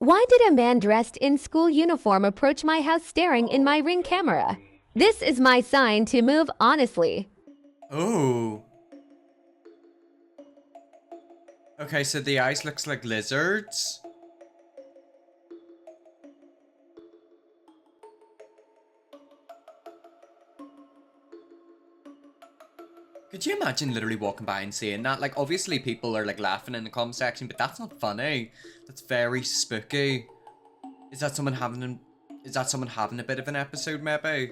Why did a man dressed in school uniform approach my house staring in my Ring camera? This is my sign to move honestly. Oh. Okay, so the eyes looks like lizards. Could you imagine literally walking by and seeing that? Like, obviously people are like laughing in the comment section, but that's not funny. That's very spooky. Is that someone having a bit of an episode, maybe?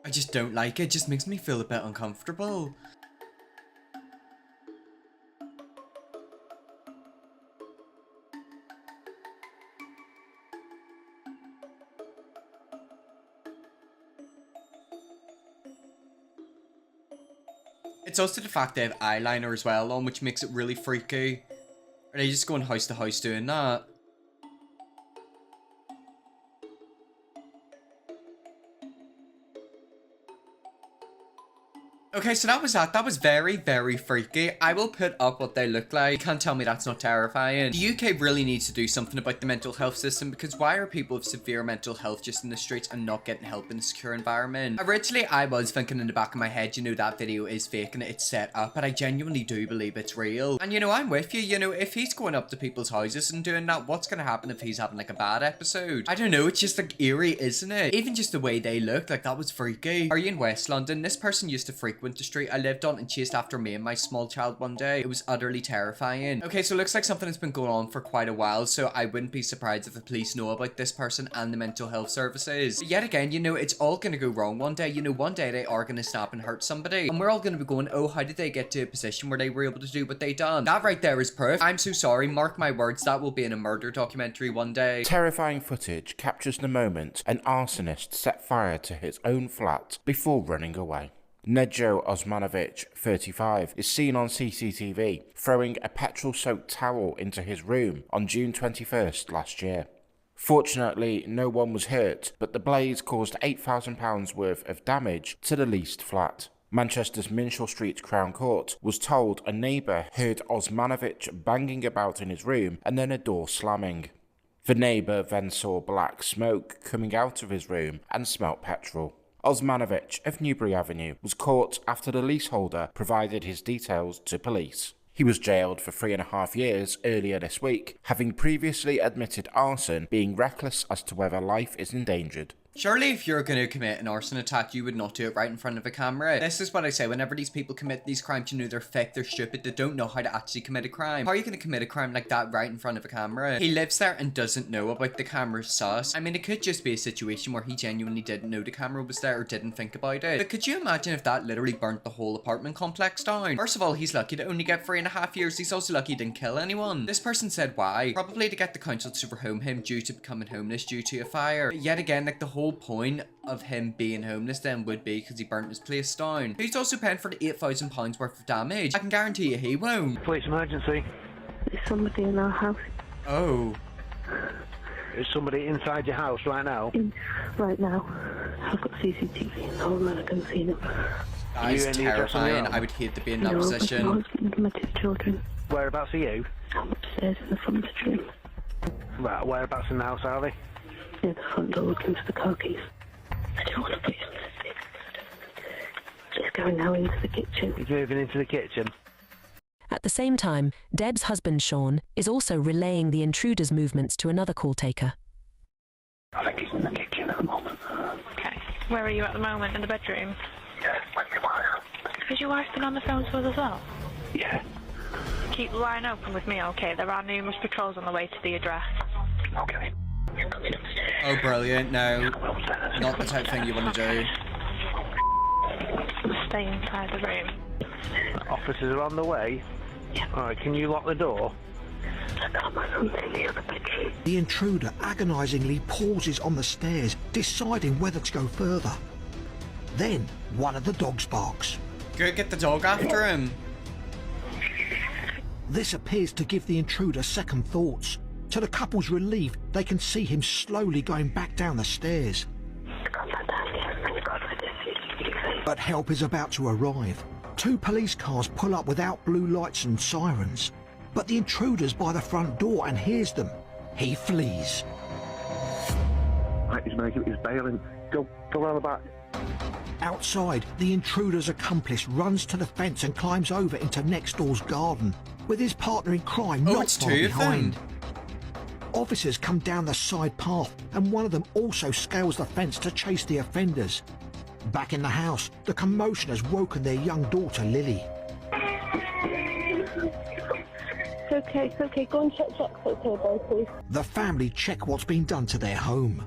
I just don't like it. It just makes me feel a bit uncomfortable. It's also the fact they have eyeliner as well on, which makes it really freaky. Are they just going house to house doing that? Okay, so that was that. That was very, very freaky. I will put up what they look like. You can't tell me that's not terrifying. The UK really needs to do something about the mental health system, because why are people with severe mental health just in the streets and not getting help in a secure environment? Originally, I was thinking in the back of my head, you know, that video is fake and it's set up, but I genuinely do believe it's real. And you know, I'm with you. You know, if he's going up to people's houses and doing that, what's gonna happen if he's having like a bad episode? I don't know, it's just like eerie, isn't it? Even just the way they look, like that was freaky. Are you in West London? This person used to frequent the street I lived on and chased after me and my small child one day. It was utterly terrifying. Okay, so it looks like something has been going on for quite a while, so I wouldn't be surprised if the police know about this person and the mental health services. But yet again, you know, it's all gonna go wrong one day. You know, one day they are gonna snap and hurt somebody, and we're all gonna be going, oh, how did they get to a position where they were able to do what they done? That right there is proof. I'm so sorry, mark my words, that will be in a murder documentary one day. Terrifying footage captures the moment an arsonist set fire to his own flat before running away. Nejo Osmanovic, 35, is seen on CCTV throwing a petrol-soaked towel into his room on June 21st last year. Fortunately, no one was hurt, but the blaze caused £8,000 worth of damage to the leased flat. Manchester's Minshaw Street Crown Court was told a neighbour heard Osmanovic banging about in his room and then a door slamming. The neighbour then saw black smoke coming out of his room and smelt petrol. Osmanovic of Newbury Avenue was caught after the leaseholder provided his details to police. He was jailed for 3.5 years earlier this week, having previously admitted arson, being reckless as to whether life is endangered. Surely if you're going to commit an arson attack, you would not do it right in front of a camera. This is what I say, whenever these people commit these crimes, you know, they're fake, they're stupid, they don't know how to actually commit a crime. How are you going to commit a crime like that right in front of a camera? He lives there and doesn't know about the camera's sus. I mean, it could just be a situation where he genuinely didn't know the camera was there or didn't think about it. But could you imagine if that literally burnt the whole apartment complex down? First of all, he's lucky to only get 3.5 years. He's also lucky he didn't kill anyone. This person said why. Probably to get the council to rehome him due to becoming homeless due to a fire. But yet again, like the whole point of him being homeless then would be because he burnt his place down. He's also paying for the £8,000 worth of damage. I can guarantee you he won't. Police emergency. There's somebody in our house. Oh. Is somebody inside your house right now? Right now. I've got CCTV in the home and I can see them. That is terrifying. I would hate to be in that position. My husband and my 2 children. Whereabouts are you? I'm upstairs in the front bedroom. Right, whereabouts in the house are they? Near the front door looking for the car keys. I don't want to put you on the stick. Just going now into the kitchen. He's moving into the kitchen. At the same time, Deb's husband Sean is also relaying the intruder's movements to another call taker. I think he's in the kitchen at the moment. Okay. Where are you at the moment? In the bedroom? Yeah, with your wire. Has your wife been on the phone to us as well? Yeah. Keep the line open with me, okay? There are numerous patrols on the way to the address. Okay. Oh, brilliant. No. Not the type of thing you want to do. Stay inside the room. Officers are on the way? Yeah. Alright, can you lock the door? I got my son in the other bedroom. The intruder agonisingly pauses on the stairs, deciding whether to go further. Then, one of the dogs barks. Go get the dog after him. This appears to give the intruder second thoughts. To the couple's relief, they can see him slowly going back down the stairs. But help is about to arrive. 2 police cars pull up without blue lights and sirens. but the intruder's by the front door and hears them. He flees. Right, he's bailing. Go around the back. Outside, the intruder's accomplice runs to the fence and climbs over into next door's garden, with his partner in crime not it's far two of behind. them. Officers come down the side path, and one of them also scales the fence to chase the offenders. Back in the house, the commotion has woken their young daughter, Lily. It's okay. Go and check it's okay, boy, please. The family check what's been done to their home.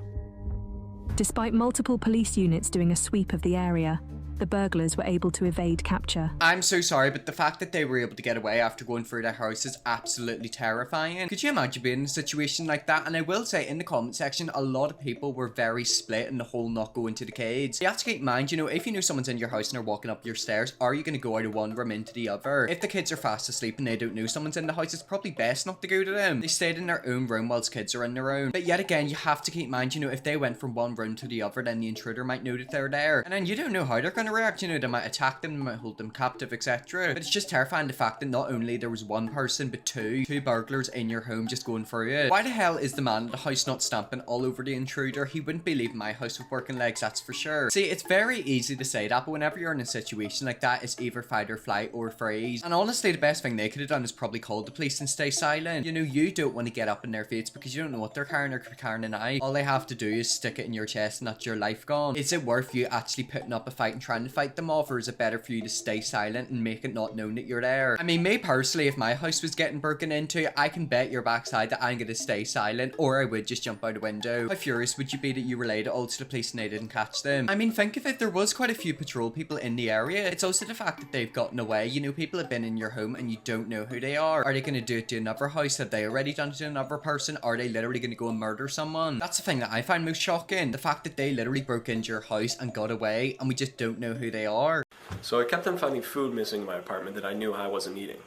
Despite multiple police units doing a sweep of the area, the burglars were able to evade capture. I'm so sorry, but the fact that they were able to get away after going through their house is absolutely terrifying. Could you imagine being in a situation like that? And I will say, in the comment section, a lot of people were very split in the whole not going to the kids. You have to keep in mind, you know, if you know someone's in your house and they're walking up your stairs, are you going to go out of one room into the other? If the kids are fast asleep and they don't know someone's in the house, it's probably best not to go to them. They stayed in their own room whilst kids are in their own. But yet again, you have to keep in mind, you know, if they went from one room to the other, then the intruder might know that they're there. And then you don't know how they're going to react, you know, they might attack them, they might hold them captive, etc. But it's just terrifying the fact that not only there was one person, but two burglars in your home just going through it. Why the hell is the man in the house not stamping all over the intruder? He wouldn't be leaving my house with working legs, that's for sure. See, it's very easy to say that, but whenever you're in a situation like that, it's either fight or flight or freeze. And honestly, the best thing they could have done is probably call the police and stay silent. You know, you don't want to get up in their face because you don't know what they're carrying or carrying a knife. All they have to do is stick it in your chest and that's your life gone. Is it worth you actually putting up a fight and trying to fight them off, or is it better for you to stay silent and make it not known that you're there? I mean, me personally, if my house was getting broken into, I can bet your backside that I'm gonna stay silent, or I would just jump out a window. How furious would you be that you relayed it all to the police and they didn't catch them? I mean, think of it, there was quite a few patrol people in the area. It's also the fact that they've gotten away. You know, people have been in your home and you don't know who they are. Are they gonna do it to another house? Have they already done it to another person? Are they literally gonna go and murder someone? That's the thing that I find most shocking. The fact that they literally broke into your house and got away and we just don't know who they are. So I kept on finding food missing in my apartment that I knew I wasn't eating.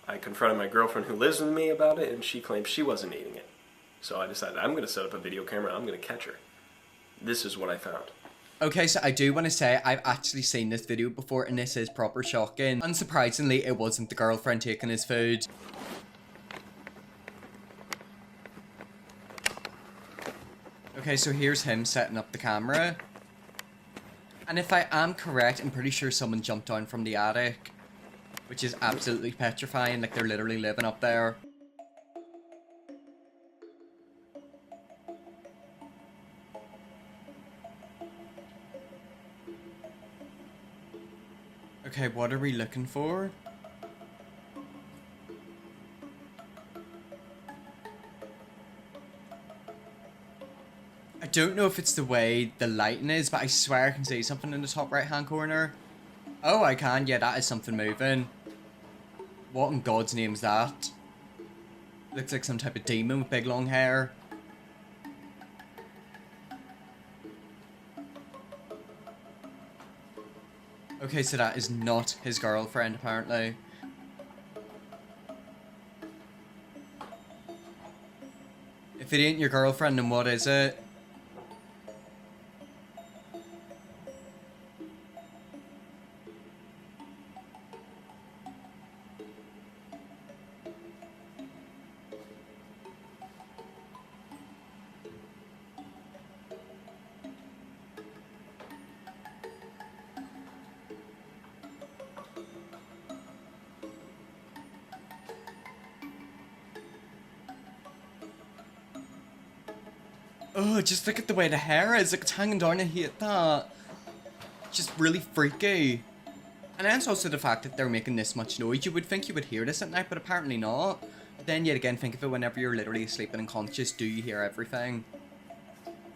I confronted my girlfriend who lives with me about it, and she claimed she wasn't eating it. So I decided I'm going to set up a video camera, I'm going to catch her. This is what I found. Okay, so I do want to say I've actually seen this video before and this is proper shocking. Unsurprisingly, it wasn't the girlfriend taking his food. Okay, so here's him setting up the camera. And if I am correct, I'm pretty sure someone jumped down from the attic, which is absolutely petrifying, like they're literally living up there. Okay, what are we looking for? I don't know if it's the way the lighting is, but I swear I can see something in the top right hand corner. Oh, I can. Yeah, that is something moving. What in God's name is that? Looks like some type of demon with big long hair. Okay, so that is not his girlfriend, apparently. If it ain't your girlfriend, then what is it? Oh, just look at the way the hair is. Like, it's hanging down. I hate that. It's just really freaky. And then it's also the fact that they're making this much noise. You would think you would hear this at night, but apparently not. But then yet again, think of it whenever you're literally asleep and unconscious. Do you hear everything?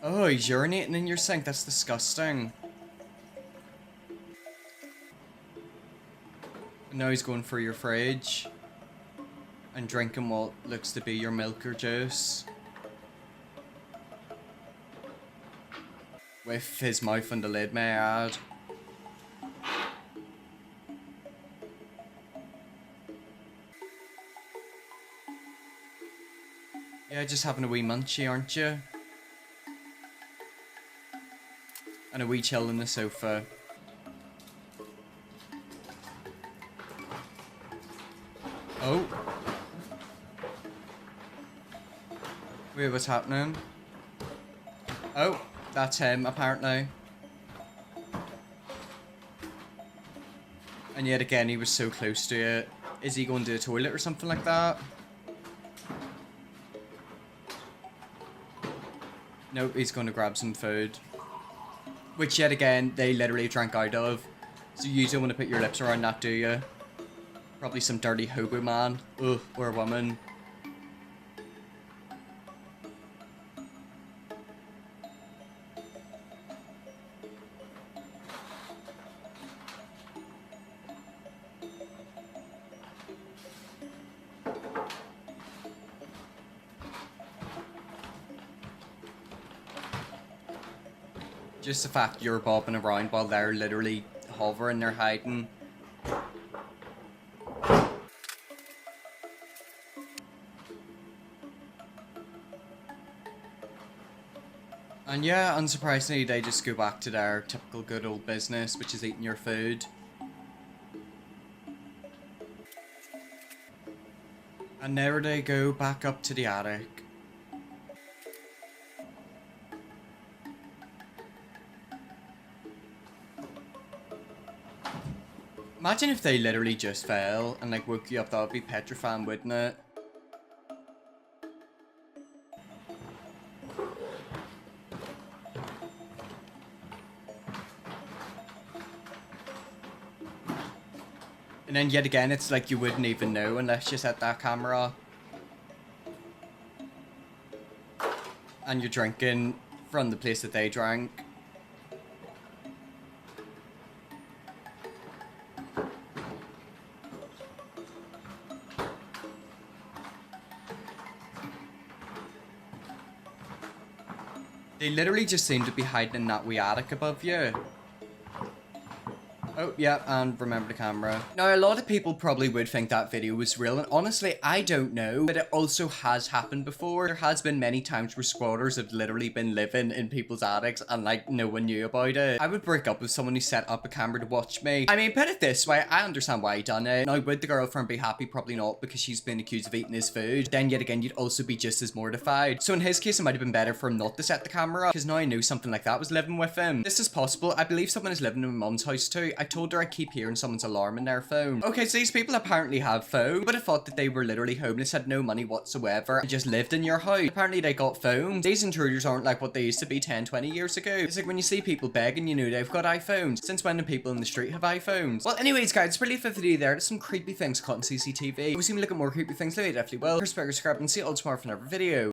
Oh, he's urinating in your sink. That's disgusting. And now he's going for your fridge. And drinking what looks to be your milk or juice. With his mouth on the lid, may I add. Yeah, just having a wee munchie, aren't you? And a wee chill on the sofa. Oh. Wait, what's happening? Oh, that's him, apparently. And yet again, he was so close to it. Is he going to the toilet or something like that? Nope, he's going to grab some food. Which yet again, they literally drank out of. So you don't want to put your lips around that, do you? Probably some dirty hobo man. Ugh, or a woman. Just the fact you're bobbing around while they're literally hovering, they're hiding. And yeah, unsurprisingly, they just go back to their typical good old business, which is eating your food. And there they go, back up to the attic. Imagine if they literally just fell and like woke you up, that would be petrifying, wouldn't it? And then yet again, it's like you wouldn't even know unless you set that camera. And you're drinking from the place that they drank. They literally just seem to be hiding in that wee attic above you. Oh, yeah, and remember the camera. Now, a lot of people probably would think that video was real, and honestly, I don't know, but it also has happened before. There has been many times where squatters have literally been living in people's attics and, like, no one knew about it. I would break up with someone who set up a camera to watch me. I mean, put it this way, I understand why he done it. Now, would the girlfriend be happy? Probably not, because she's been accused of eating his food. Then, yet again, you'd also be just as mortified. So in his case, it might have been better for him not to set the camera up, because now I know something like that was living with him. This is possible. I believe someone is living in my mum's house too. I told her I keep hearing someone's alarm in their phone. Okay, so these people apparently have phones, but I thought that they were literally homeless, had no money whatsoever, and just lived in your house. Apparently they got phones. These intruders aren't like what they used to be 10-20 years ago. It's like when you see people begging, you know they've got iPhones. Since when do people in the street have iPhones? Well, anyways guys, it's really for the video there. There's some creepy things caught on CCTV. If we see me look at more creepy things later, definitely will. Subscribe and see you all tomorrow for another video.